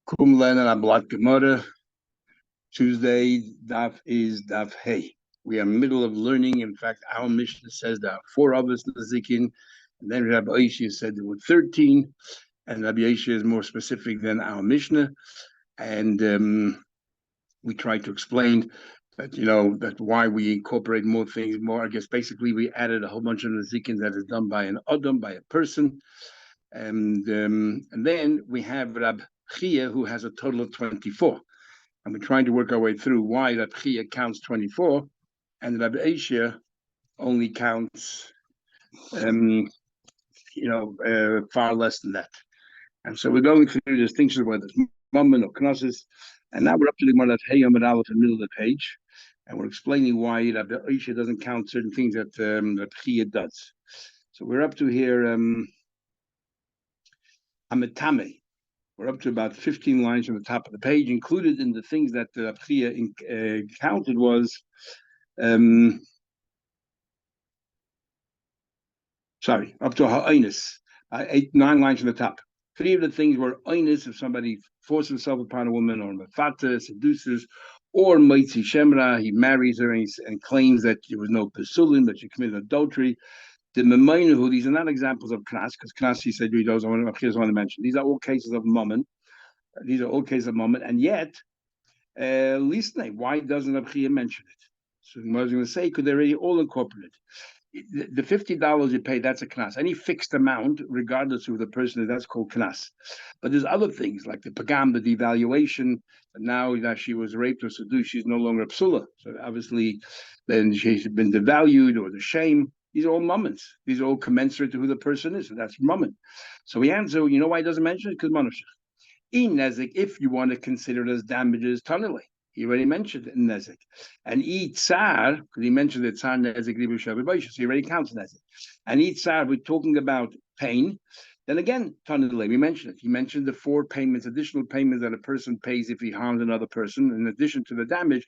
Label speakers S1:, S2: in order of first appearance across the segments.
S1: Kum Lena Ablat Gemara. Tuesday Daf is Daf Hey. We are in the middle of learning. In fact, our Mishnah says there are four of us Nazikin, and then Rabbi Aisha said there were 13, and Rabbi Aisha is more specific than our Mishnah. And we tried to explain that that why we incorporate more things. I guess basically we added a whole bunch of Nazikin that is done by an Adam, by a person, and then we have Rab Chia, who has a total of 24. And we're trying to work our way through why Rab Chia counts 24 and Rab Aisha only counts, far less than that. And so we're going through the distinctions of whether it's Mammon or Knossos. And now we're up to the Gemara Hey Yom Aleph in the middle of the page. And we're explaining why Rab Aisha doesn't count certain things that Rab Chia does. So we're up to here, Ametame. We're up to about 15 lines from the top of the page. Included in the things that Rab Chia counted was, up to Ha'inus, 9 lines from the top. 3 of the things were Einus, if somebody forces himself upon a woman, or Mefata, seduces, or Meitzi Shemra, he marries her and claims that there was no Pesulin, that she committed adultery. The Memainahu, these are not examples of Knas, because Knas, he said, he doesn't want to mention. These are all cases of Mammon. And yet, Lisnei, why doesn't Abchia mention it? So I was going to say, could they already all incorporate it? The $50 you pay, that's a knas. Any fixed amount, regardless of who the person is, that's called knas. But there's other things like the pagam, the devaluation. Now that she was raped or seduced, she's no longer a psula. So obviously, then she's been devalued, or the shame. These are all mummons. These are all commensurate to who the person is. So that's mummin. So we answer, you know why he doesn't mention it? Because manushach. In nezik, if you want to consider it as damages, tonally. He already mentioned nezik. And eat tsar, because he mentioned that tsar nezik ribu shabbos, so he already counts nezik. And eat tsar, we're talking about pain. Then again, tonally, we mentioned it. He mentioned the 4 payments, additional payments that a person pays if he harms another person, in addition to the damage,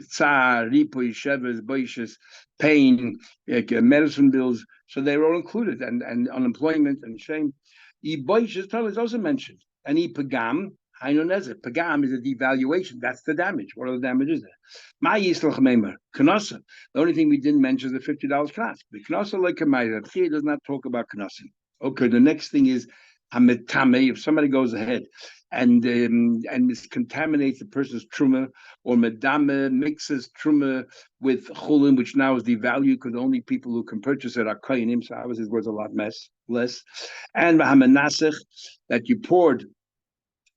S1: tsar, ripu, shevas, boishes, pain, medicine bills. So they were all included, and unemployment and shame. Boishes, tonally is also mentioned. And pagam, pagam is a devaluation. That's the damage. What are the damages there? My yislach meimer, k'nasa. The only thing we didn't mention is the $50 k'nas. The k'nasa like kamayra. Here does not talk about k'nasim. Okay, the next thing is ametame. If somebody goes ahead and miscontaminates the person's truma, or medame mixes truma with chulin, which now is devalued because only people who can purchase it are koyanim. So obviously, it's worth a lot less. And v'hamenasech, that you poured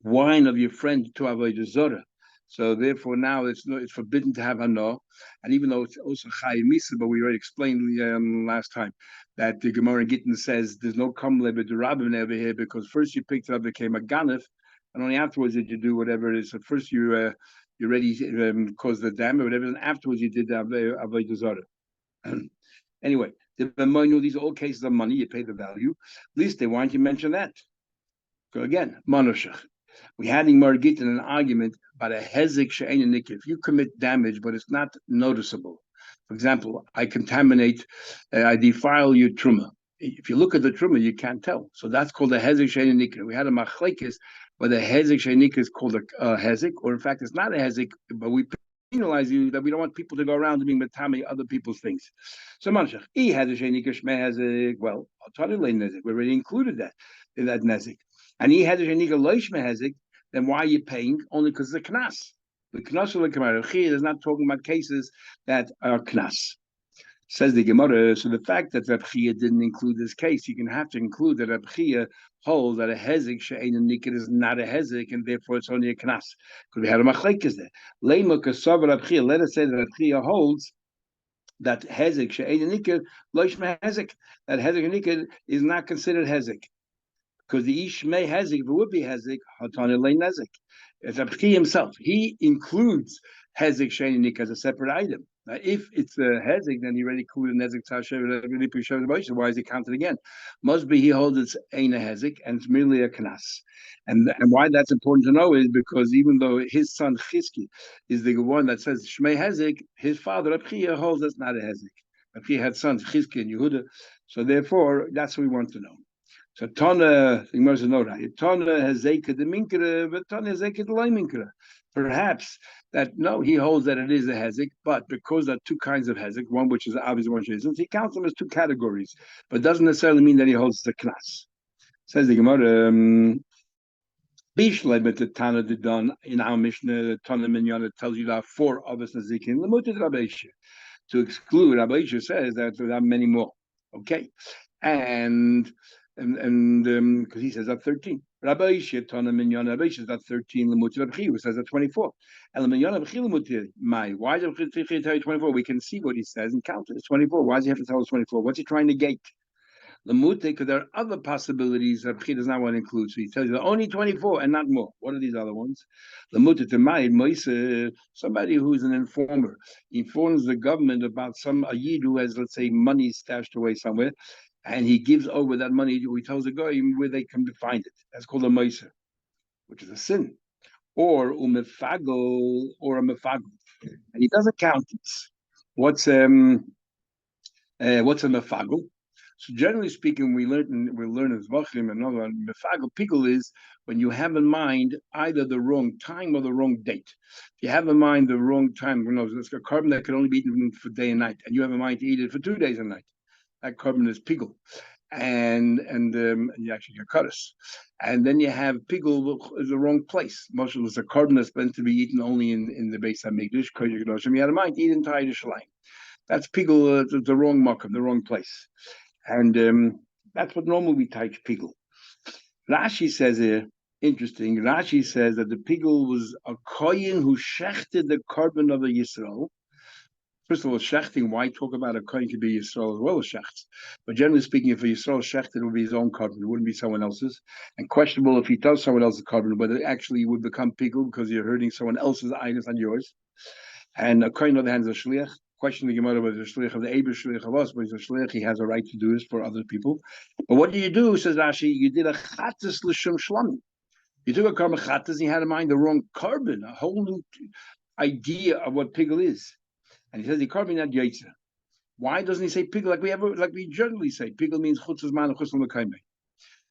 S1: wine of your friend to avodah zora. So therefore now it's forbidden to have hano, and even though it's also chayim misa, but we already explained last time that the Gemara in Gittin says there's no kamle b'derabim over here, because first you picked it up, became a ganef, and only afterwards did you do whatever it is. So first you already caused the dam or whatever, and afterwards you did the avodah zora. Anyway, these are all cases of money. You pay the value. At least they want you to mention that. So again, manoshach. We had in Margit an argument about a hezek she'ein nikah. If you commit damage, but it's not noticeable. For example, I contaminate, I defile your truma. If you look at the truma, you can't tell. So that's called a hezek she'ein nikah. We had a machlekes, but the hezek she'ein nikah is called a hezek, or in fact, it's not a hezek, but we penalize you that we don't want people to go around doing matami other people's things. So manshach, hezek she'ein nikah shmei hezek. Well, we already included that in that nezik. And he had a loish mehezik, then why are you paying? Only because it's a knas. The knas of the Gemara is not talking about cases that are knas. Says the Gemara, so the fact that Rab Chia didn't include this case, you can have to include that Rab Chia holds that a hezek she'ein niked is not a hezek, and therefore it's only a knas. Because we had a machlekes there. Leima kasav Rab Chia, let us say that Rab Chia holds that hezek she'ein niked loish mehezik, that hezek niked is not considered hezek. Because the ish may hezek, if it would be hezek, hatana lei nezik. It's Abchi himself. He includes hezek she'ein nikah as a separate item. Now, if it's a hezek, then he already included nezek tashev. Why is he counted again? Must be he holds it's ein a hezek and it's merely a knas. And why that's important to know is because even though his son Chizki is the one that says shmei hezek, his father Abchi holds it's not a hezek. Abchi had sons Chizki and Yehuda, so therefore that's what we want to know. So Tana, the Gemara says no, right? Tana has Zeka the Minkra, but Tana has Zeka the Minkra. Perhaps that no, he holds that it is a hezek, but because there are two kinds of hezek, one which is obvious, one which isn't, he counts them as two categories, but doesn't necessarily mean that he holds the knas. Says the Gemara, Bishlebet the Tana the Don in our Mishnah, Tana Minyan tells you there are four of us Nazikin, Lamuted Rabbeisha. To exclude, Rabbi Isha says that there are many more. Okay, and because he says that 13. Rabbi Isha Tana Minyan Rabbi Isha says that 13. Lemut Rabbi Chiyu says that 24. And Minyan Rabbi Chiyu Lemut Mai. Why does Rabbi Chiyu tell you 24? We can see what he says and count it. It's 24. Why does he have to tell us 24? What's he trying to gate? Lemute, because there are other possibilities that Rabbi does not want to include. So he tells you only 24 and not more. What are these other ones? Lemute to Mai, somebody who's an informer. He informs the government about a yid who has, let's say, money stashed away somewhere, and he gives over that money. He tells the guy where they come to find it. That's called a Maisa, which is a sin. Or umefagel or a mefagel. And he doesn't count this. What's a mefagel? So generally speaking, we learn as Vachim and another one. Mefagel pigel is when you have in mind either the wrong time or the wrong date. If you have in mind the wrong time, it's a carbon that can only be eaten for day and night, and you have in mind to eat it for 2 days and night. That carbon is pigel, and you actually get cutters. And then you have pigel is the wrong place. Most of it's a carbon that's meant to be eaten only in the base of Mikdash. You had in mind to eat entire Yerushalayim. That's pigel, the wrong mark, the wrong place. And that's what normally we teach pigel. Rashi says here, interesting, Rashi says that the pigel was a kohen who shechted the carbon of the Yisrael. First of all, shechting, why talk about a kohen could be Yisrael as well as shechts? But generally speaking, if a Yisrael shechted, it would be his own carbon, it wouldn't be someone else's. And questionable if he does someone else's carbon, whether it actually would become pigel because you're hurting someone else's items on yours. And a kohen on the hand is a shliach. Question the Gemara whether the shliach of the Eber shliach of us, but he's a shliach, he has a right to do this for other people. But what do you do? Says Rashi, you did a chattas l'shum shlamim. You took a carbon chattas and you had in mind the wrong carbon, a whole new idea of what pigel is. And he says the carbon not yaitza. Why doesn't he say pigel like we generally say? Pigel means chutzas man and chutzas l'kaimei.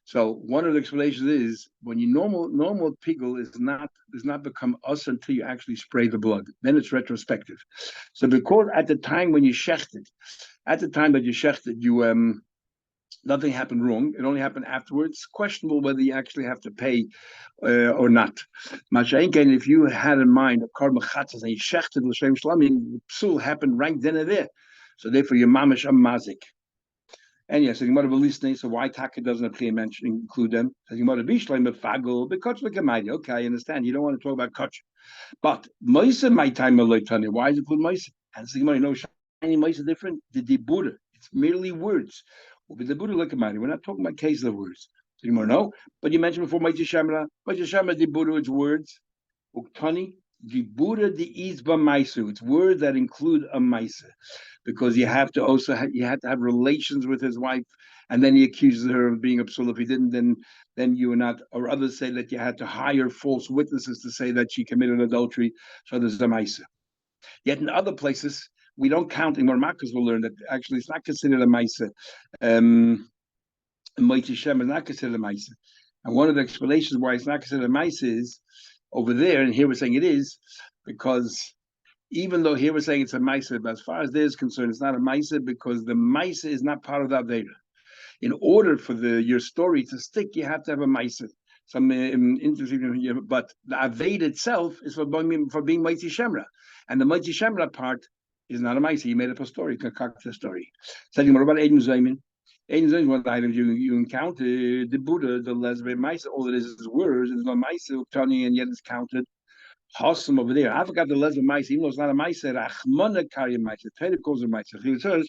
S1: So one of the explanations is when you normal pigel does not become us until you actually spray the blood. Then it's retrospective. So because at the time when you shechted, at the time that you shechted, you nothing happened wrong. It only happened afterwards. Questionable whether you actually have to pay or not. Masha'inken, if you had in mind a karma chatzas and you shechted l'shem shlamim, the psul happened right then and there. So therefore, your mamish mazik. And yes, the Gemara listening. So why Taka doesn't include them? The Gemara Bishleim Fagel because like a okay, I understand. You don't want to talk about kach, but Moisa my time Tanya. Why is it called Moisa? And the Gemara, shiny Moisa different. The Dibura, it's merely words. With the Buddha like a we're not talking about case of words. The Gemara, no. But you mentioned before Moisa Shamra, Dibura, it's words. Uktani Dibura the Izba Maisu. It's words that include a Maisa. Because you have to have relations with his wife, and then he accuses her of being a psul. If he didn't, then you are not. Or others say that you had to hire false witnesses to say that she committed adultery. So there's a ma'isa. Yet in other places we don't count. In Marmakas will learn that actually it's not considered a ma'isa. Moiti Shem is not considered a ma'isa. And one of the explanations why it's not considered a ma'isa is over there, and here we're saying it is because. Even though here we're saying it's a Maisa, but as far as they're concerned, it's not a Maisa because the Maisa is not part of the Aveda. In order for your story to stick, you have to have a Maisa. Some interesting, but the Aveda itself is for being Maisi Shemra. And the Maisi Shemra part is not a Maisa. You made up a story, concocted a story. Saying more about Aiden Zayman. Aiden Zayman is one of the items you encounter. The Buddha, the lesbian Maisa, all it is words, there's no Maisa, and yet it's counted. Awesome over there. I forgot the lesson mice, even though it's not a mice, Rachmana Karya mice. The Torah calls it mice. He says,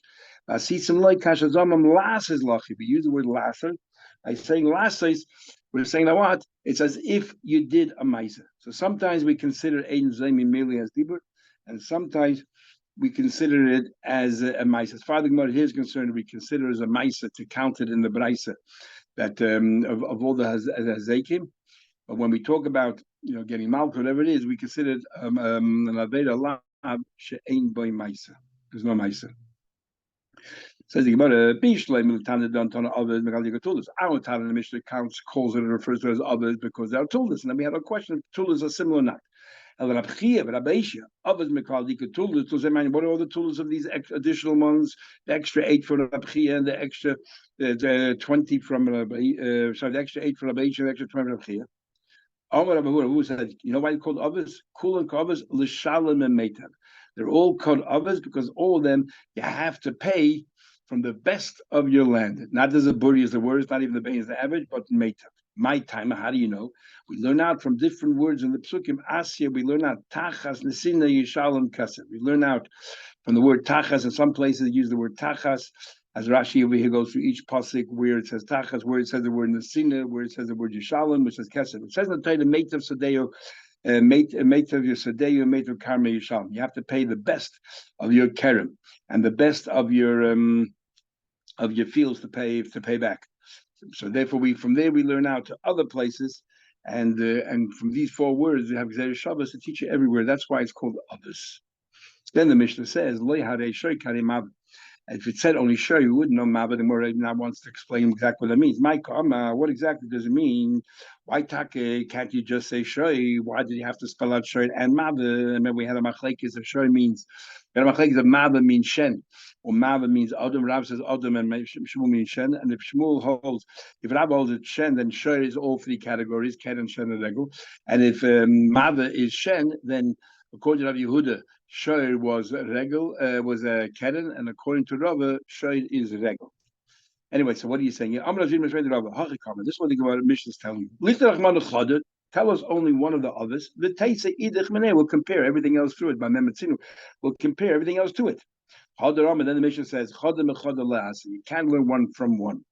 S1: I see some like Kashazamam lasses lachi. We use the word lasser. I saying lasses, we're saying that what? It's as if you did a mice. So sometimes we consider Ein Zaymi merely as Dibur, and sometimes we consider it as a mice. As far as the Gemara here is concerned, we consider it as a mice to count it in the Braisa that of all the Hazekim. But when we talk about getting malchut, whatever it is, we consider it an aveda lav she'ein boy ma'isa. There's no ma'isa. Says the Gemara, Bishlei Miltana Dantana others, Megaliko Tulas. Our Tana in the Mishnah counts, calls it and refers to it as others because they are Tulas. And then we have a question if Tulas are similar or not. What are all the tools of these additional ones? The extra 8 for Rabchia and the extra 20 from the extra 8 for Rabbeisha and the extra 20 from Rabchia. Amar Abahu said, you know why it's called others? Kulan others, l'shalom and meitav. They're all called others because all of them you have to pay from the best of your land. Not as a buri as the word, it's not even the base is the average, but meitav. My time, how do you know? We learn out from different words in the psukim. Asya, we learn out tachas, nesina, yishalom, kasev. We learn out from the word tachas. In some places, they use the word tachas. As Rashi over here goes through each pasuk where it says tachas, where it says the word nesina, where it says the word yishalom, which says kasev. It says in the Torah, meitav sadeo, meitav your sadeo, meitav karma yishalom. You have to pay the best of your kerem and the best of your fields to pay back. So therefore, from there we learn out to other places, and from these 4 words we have Gzeir Shabbos to teach you everywhere. That's why it's called others. Then the Mishnah says, if it said only shoy, you wouldn't know Mabed. The Gemara now wants to explain exactly what it means. What exactly does it mean? Why take? Can't you just say shoy? Why did you have to spell out shoy and Mabed? Remember we had a machlekes of shoy means. We had a machlekes of Mabed means shen, or Mabed means Adam. Rav says Adam, and Shmuel means shen. And if Shmuel holds, if Rav holds it shen, then shoy is all 3 categories: ken and shen and regel. And if Mabed is shen, then according to Rav Yehuda, Shoir was regel, was a keren, and according to Rava, Shoir is regel. Anyway, so what are you saying? This is what the Gemara Mishnah is telling you. Tell us only one of the others. The Teisa Idich Meneh will compare everything else to it. By Memetzinu, we'll compare everything else to it. And then the Mishnah says, you can't learn one from one.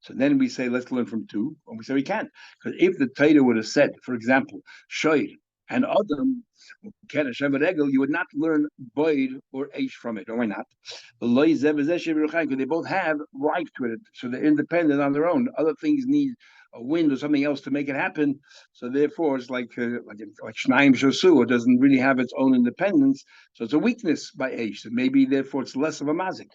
S1: So then we say, let's learn from 2. And we say we can't. Because if the Torah would have said, for example, Shoir and Adam, you would not learn Boyd or Aish from it. Or why not? Because they both have life to it. So they're independent on their own. Other things need a wind or something else to make it happen. So therefore, it's like Shnaim Shosu. It doesn't really have its own independence. So it's a weakness by Aish. So maybe, therefore, it's less of a mazik.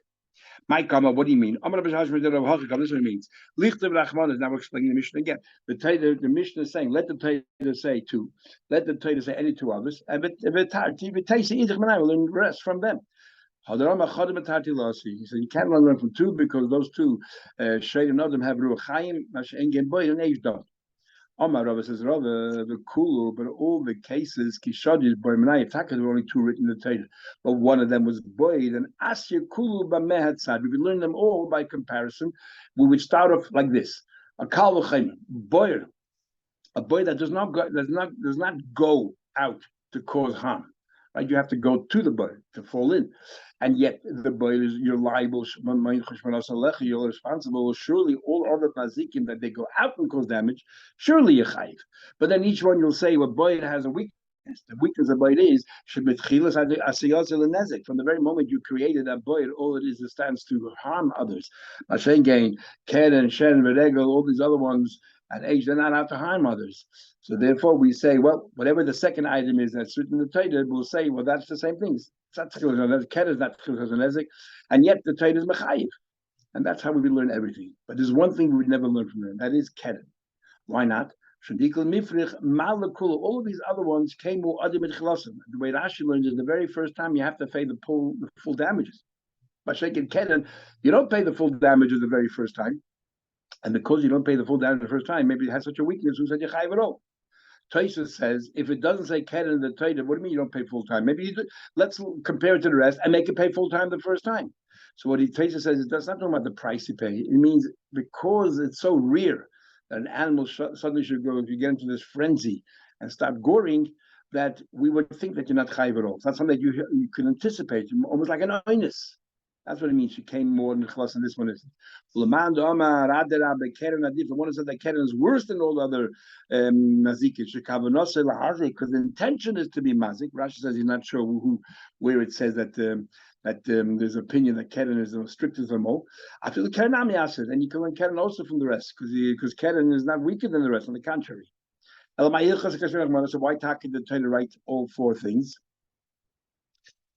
S1: My Kama, what do you mean? This is what it means. Lichtav Rachman is now explaining the Mishnah again. The Mishnah is saying, let the Torah say 2, let the Torah say any 2 others, and we'll learn the rest from them. He said you can't learn from 2 because those 2 Shrei and Adam have Ruach Chaim, Mashen Boy and Eish Dom. Omar Rava says Rava the Kulu, but all the cases Kishadis Boy Menai Taka there were only 2 written in the Torah, but one of them was Boyd and Asya Kulu Bamehatzad. We would learn them all by comparison. We would start off like this: a Kal V'Chaim Boyer, a boy that does not go out to cause harm. Right, you have to go to the boy to fall in, and yet the boy is you're liable. You're responsible. Surely all other mazikim that they go out and cause damage, surely you're chayiv. But then each one you'll say, well, boy has a weakness. The weakness of boy is from the very moment you created that boy, all it is stands to harm others. Mashen Ken and Shen, Regel, all these other ones. At age, they're not out to harm others. So therefore, we say, well, whatever the second item is that's written in the Torah, we'll say, well, that's the same thing. It's not Ket is not Nezik, and yet the Torah is Mechayiv. And that's how we would learn everything. But there's one thing we would never learn from them, that is Ket. Why not? All of these other ones came more Adim et Chilasim. The way Rashi learns is the very first time you have to pay the full damages. By shaking Ket, you don't pay the full damages the very first time. And because you don't pay the full damage the first time, maybe it has such a weakness. Who said you chayiv at all? Tosfos says if it doesn't say keren in the Torah, what do you mean you don't pay full time? Maybe let's compare it to the rest and make it pay full time the first time. So what Tosfos says is that's not talking about the price you pay. It means because it's so rare that an animal suddenly should go, if you get into this frenzy and start goring, that we would think that you're not chayiv at all. It's not something that you can anticipate, almost like an oinus. That's what it means. She came more than Chlas, and this one is. The one who said that Keren is worse than all the other mazikis. Because the intention is to be mazik. Rashi says he's not sure where it says that there's opinion that Keren is the strictest of them all. I feel Keren Amiyasir, and you can learn Keren also from the rest because Keren is not weaker than the rest. On the contrary. So why talk the Torah write all 4 things?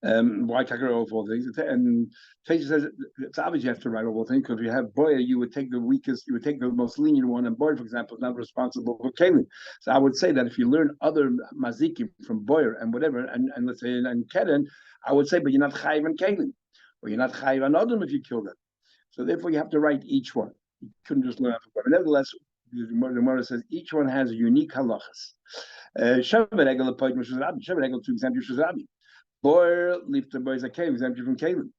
S1: Why take over all things? And Taisha says it's obvious you have to write all things because if you have Boyer, you would take the weakest, you would take the most lenient one, and Boyer, for example, is not responsible for Kalim. So I would say that if you learn other mazikim from Boyer and whatever, and let's say and Keren, I would say, but you're not chayiv and Kalim, or you're not chayiv on Adam if you kill them. So therefore, you have to write each one. You couldn't just learn from Boyer. Nevertheless, the Gemara says each one has a unique halachas. Shevet egel apoyt mishus rabbi. Shevet egel to exempt mishus rabbi. Or leave the boys a cave, exempted from Kalim.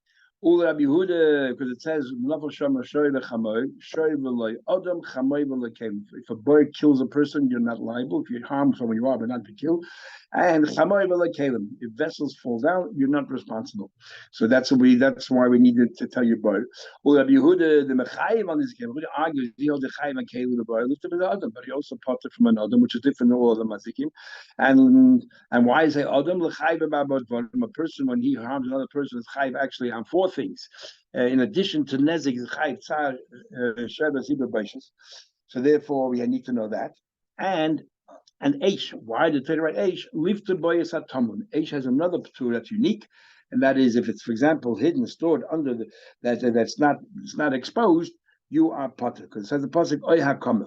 S1: Ul Rabbi Yehuda, because it says Nafal Shama Shoy leChamoy, Shoy v'loy Adam Chamoy v'loy Kalim. If a bird kills a person, you're not liable. If you harm someone, you are, but not be killed. And Chamoy v'loy Kalim. If vessels fall down, you're not responsible. So that's why we needed to tell you bird. Ul Rabbi Yehuda, the Mechayiv on this Kalim, argues he holds the Chayiv and Kalim the bird, lifted by Adam, but he also parted from an Adam, which is different than all of the Mazikim. And why is it Adam l'chayv about a person when he harms another person is chayv actually on four things. In addition to nezik is chayv tzar sheva zibur baishas. So therefore we need to know that. And Aish, why did they write Aish? Lifted boyas atamun. Aish has another tool that's unique, and that is if it's, for example, hidden, stored under the that's not exposed, you are potter because it says the pasuk oy hakama.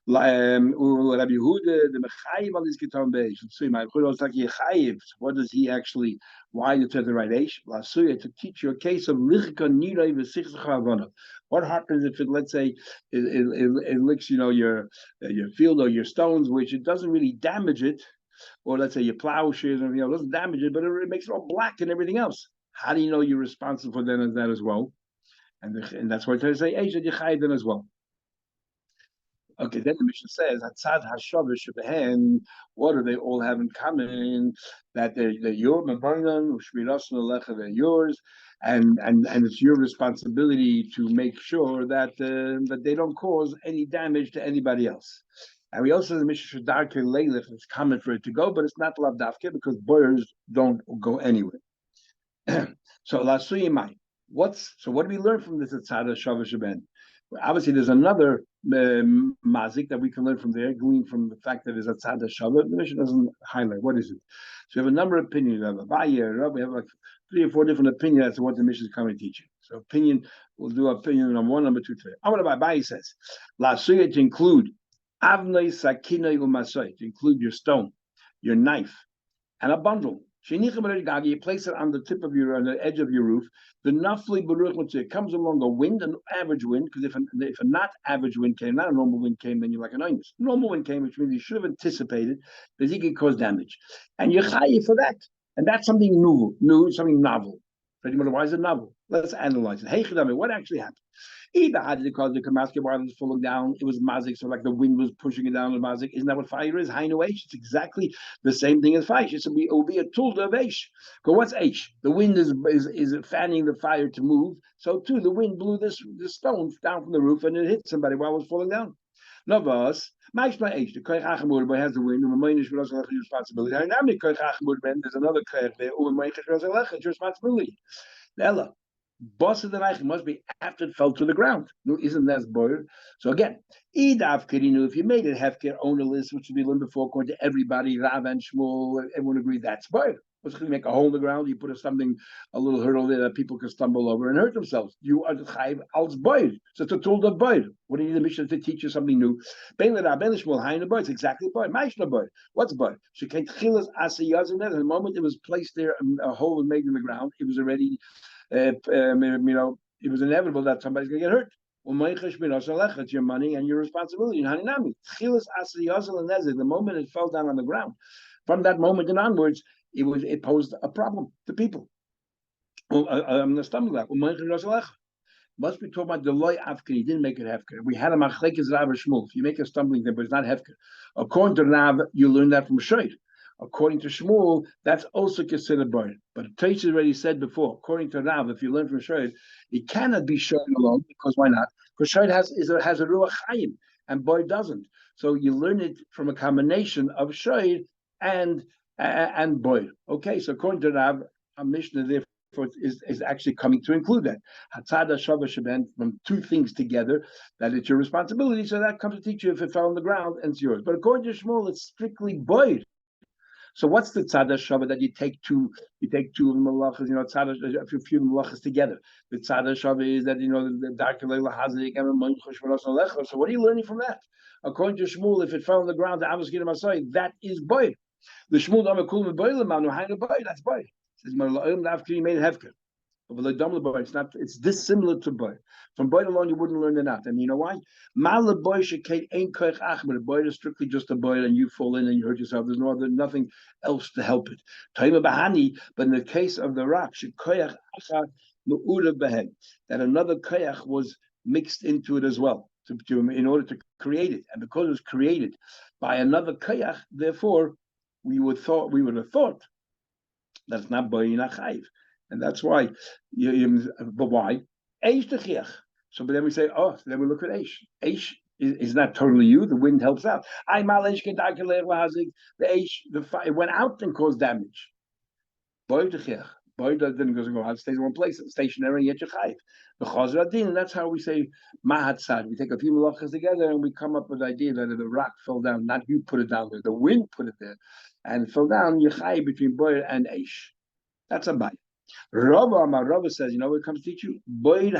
S1: Rabbi Yehuda, the Mechayiv on this Gitam Beish. So my Yehuda like Yechayiv. What does he actually? Why you tell the right age? Lasuya to teach you a case of lichka nirei v'sichzach havana. What happens if it, let's say, it licks, your field or your stones, which it doesn't really damage it, or let's say your plowshares, and doesn't damage it, but it makes it all black and everything else. How do you know you're responsible for that as well? And that's why I say Eish Yechayiv then as well. Okay, then the Mishnah says, "Hatzad hashavish behen." What do they all have in common? That they're your mabanan, ushmirasan alecha, they're yours, and it's your responsibility to make sure that that they don't cause any damage to anybody else. And we also the Mishnah Shadarke Leilif. It's common for it to go, but it's not lavdafke because boyers don't go anywhere. So lasuyimai. What do we learn from this Hatzad hashavish behen? Obviously, there's another mazik that we can learn from there, glean from the fact that there's a tzad shabbat. The Mishnah doesn't highlight what is it. So we have a number of opinions. We have like 3 or 4 different opinions as to what the Mishnah is coming to teach you. So we'll do opinion number 1, number 2, 3. Abai says, La suya to include avnei sakinai umasai, to include your stone, your knife, and a bundle. You place it on the tip of on the edge of your roof. The nafli baruch, it comes along a wind, an average wind, because if a not average wind came, not a normal wind came, then you're like an onion. Normal wind came, which means you should have anticipated that he could cause damage. And you're chayi for that. And that's something new, something novel. Why is it novel? Let's analyze it. Hey, what actually happened? Either had it caused the Kamaski while it was falling down, it was mazik, so like the wind was pushing it down the mazik. Isn't that what fire is? Hainu Eish. It's exactly the same thing as fire. It will be a tool of Eish. Because what's Eish? The wind is fanning the fire to move. So too, the wind blew this stone down from the roof and it hit somebody while it was falling down. No, boss. Ma'ishma Eish. The Koich Achemur has the wind. There's responsibility. There's another Koich there. It's your responsibility. Ella. Boss of the Reich must be after it fell to the ground. No, isn't that boiled? So again, if you made it hefker ownerless, which would be learned before, according to everybody, Rav and Shmuel, everyone agreed that's boiled. What's going to make a hole in the ground? You put a little hurdle there that people can stumble over and hurt themselves. You are the chayiv als boiled. So it's a tool of boiled. What do you need the Mishnah to teach you something new? Ben Rav Ben Shmuel hayin boiled. It's exactly boiled. Ma'ishna boiled. What's boiled? She can't chilas asiyaz in there. The moment it was placed there, a hole was made in the ground. It was already. It was inevitable that somebody's going to get hurt. It's your money and your responsibility. The moment it fell down on the ground, from that moment and onwards, it posed a problem to people. The stomach must be talking about the loy afker. He didn't make it hefker. We had a machlekes Rav Shmuel. If you make a stumbling thing, but it's not hefker. According to Rav, you learn that from Shoyd. According to Shmuel, that's also considered boy. But Taish already said before, according to Rav, if you learn from Shoyd, it cannot be Shoyd alone, because why not? Because Shoyd has a Ruach Chaim, and boy doesn't. So you learn it from a combination of Shoyd and boy. Okay, so according to Rav, a Mishnah therefore is actually coming to include that. Hatzada Shava Sheben, from 2 things together, that it's your responsibility, so that comes to teach you if it fell on the ground and it's yours. But according to Shmuel, it's strictly boy. So what's the tzad shava that you take two malachas, tzad a few malachas together? The tzad shava is that the dark hazik and. So what are you learning from that? According to Shmuel, if it fell on the ground, the Amos Masai, that is boy. The Shmuel Damakul Boy Manu Haina Boy, that's boy. Says Marlaim after he made hefker. It's not. It's dissimilar to boy. From boy alone, you wouldn't learn enough. And you know why? Mal boy shekate ain't koich achmer. The boy is strictly just a boy, and you fall in and you hurt yourself. There's nothing else to help it. Taima bahani. But in the case of the rock, shekoich achar me'ura behen, that another koich was mixed into it as well, in order to create it. And because it was created by another koich, therefore we would have thought that's not boy chayiv. And that's why, but why? Eish techiach. So, but then we say, then we look at Eish. Eish is not totally you. The wind helps out. I malish kedakelech lahazik. The Eish, the fire went out and caused damage. Boy techiach. Boy didn't go out, stays in one place. It's stationary yet yechayiv. The chazar adin, and that's how we say mahatzad. We take a few malachas together and we come up with the idea that the rock fell down. Not you put it down there. The wind put it there, and it fell down yechayiv between boy and Eish. That's a bite. Rava says, what comes to teach you? You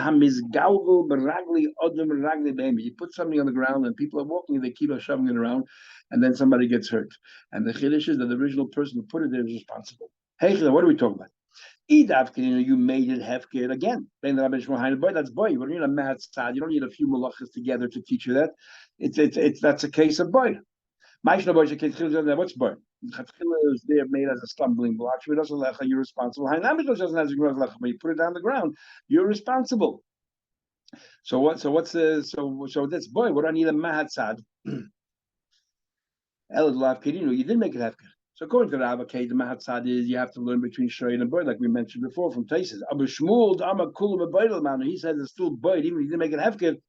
S1: put something on the ground and people are walking and they keep on shoving it around and then somebody gets hurt. And the chiddush is that the original person who put it there is responsible. Hey, what are we talking about? You made it hefker again. That's boy. You don't need a matzad. You don't need a few malachas together to teach you that. That's a case of boy. What's boy? Chatchila is there made as a stumbling block. You're responsible. When you put it down the ground, you're responsible. So what? So that's boy. What do I need a mahatzad? You didn't make it hefker. So according to the Bava, the mahatzad is you have to learn between shoy and boy, like we mentioned before from Taisis. Abu Shmuel, he says it's still boy, even if he didn't make it hefker.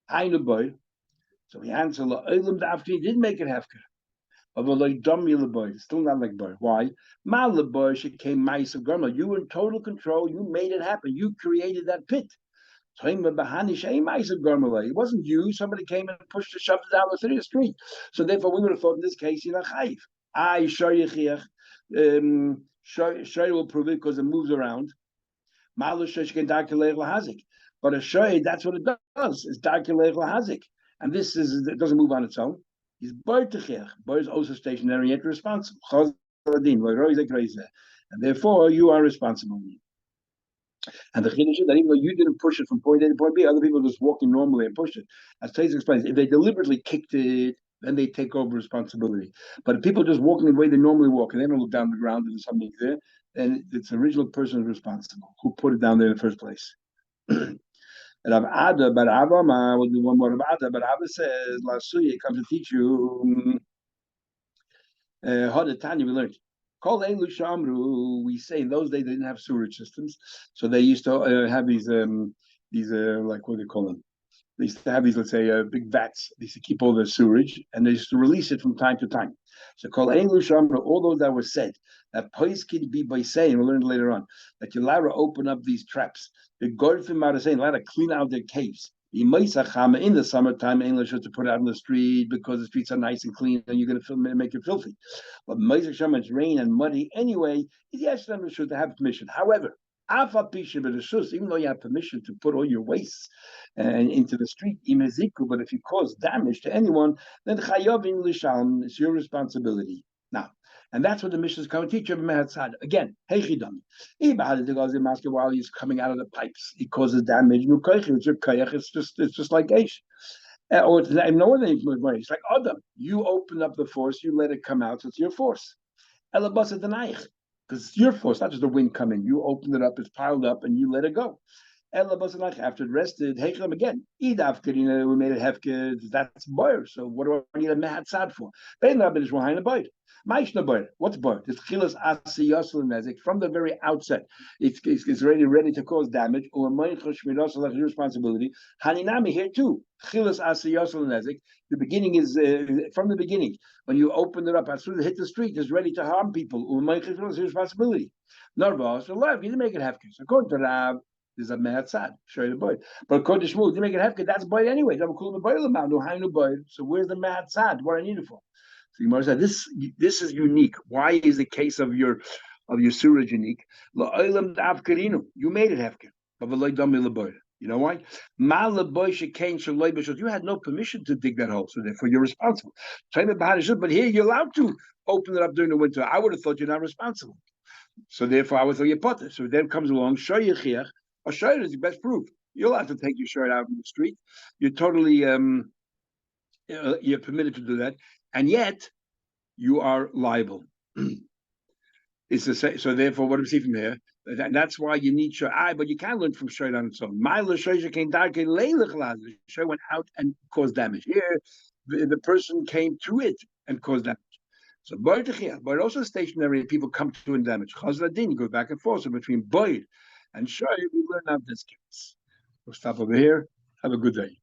S1: Hainu boy. So he answered, he didn't make it hefker. Still not like boy. Why? You were in total control. You made it happen. You created that pit. It wasn't you. Somebody came and pushed it, shoved it down the street. So therefore, we would have thought in this case, you're not chayiv. Shoy will prove it because it moves around. But a shoy, that's what it does. It's dark and this it doesn't move on its own. He's boy techiach. Boy is also stationary yet responsible. And therefore, you are responsible. And the chiddush is that even though you didn't push it from point A to point B, other people just walking normally and pushed it. As Taisa explains, if they deliberately kicked it, then they take over responsibility. But if people just walking the way they normally walk and they don't look down the ground and there's something there, then it's the original person responsible who put it down there in the first place. Rav Ada, but Avama will do one more. Rav Ada, but Abba says, Lasuya comes to teach you. Tanya, we learned. Call Elu Shamru. We say in those days they didn't have sewerage systems, so they used to have these like what do they call them? They used to have these, let's say, big vats. They used to keep all the sewage, and they used to release it from time to time. So call Elu Shamru. All those that were said that Pais can be by saying. We'll learn later on that you allow to open up these traps. The Gorfim are saying allow to clean out their caves. In the summertime, English is to put it out in the street because the streets are nice and clean and you're going to make it filthy. But it's rain and muddy anyway, yes, them should have permission. However, even though you have permission to put all your waste into the street, but if you cause damage to anyone, then it's your responsibility. Now, and that's what the Mishnah is going to teach you. Again, while he's coming out of the pipes, he causes damage. It's just like Eish. Or it's no other way. It's like Adam. You open up the force, you let it come out, so it's your force. Because it's your force, not just the wind coming. You open it up, it's piled up, and you let it go. After it rested, Hechem again. We made it hefker. That's boyer. So what do I need a mahatzad for? What's boyer? It's chilas asiyosel nezik from the very outset. It's already ready to cause damage. Or responsibility. Haninami here too. Chilas asiyosel nezik. The beginning is from the beginning. When you open it up, as soon as it hits the street, it's ready to harm people. Responsibility. Narva, so life. You didn't make it hefker. So according to Rav, there's a mahatzad, show the boy. But according to Shmuel, you make it hefker, that's boy anyway. So where's the mahatzad? What I need it for? So Gemara said, this is unique. Why is the case of your surah unique? You made it hefker. You know why? You had no permission to dig that hole, so therefore you're responsible. But here you're allowed to open it up during the winter. I would have thought you're not responsible. So therefore I would throw your potter. So then comes along, show you chiach. A shirt is the best proof. You're allowed to take your shirt out in the street. You're totally you're permitted to do that, and yet you are liable. It's the same. So therefore, what do we see from here? That's why you need shay'ai, but you can learn from shay'ai on its own. Shay'ai went out and caused damage. Here, the person came to it and caused damage. So but also stationary, people come to and damage. Chazladin goes back and forth. So between boyd and shay'ai, we learn out this case. We'll stop over here. Have a good day.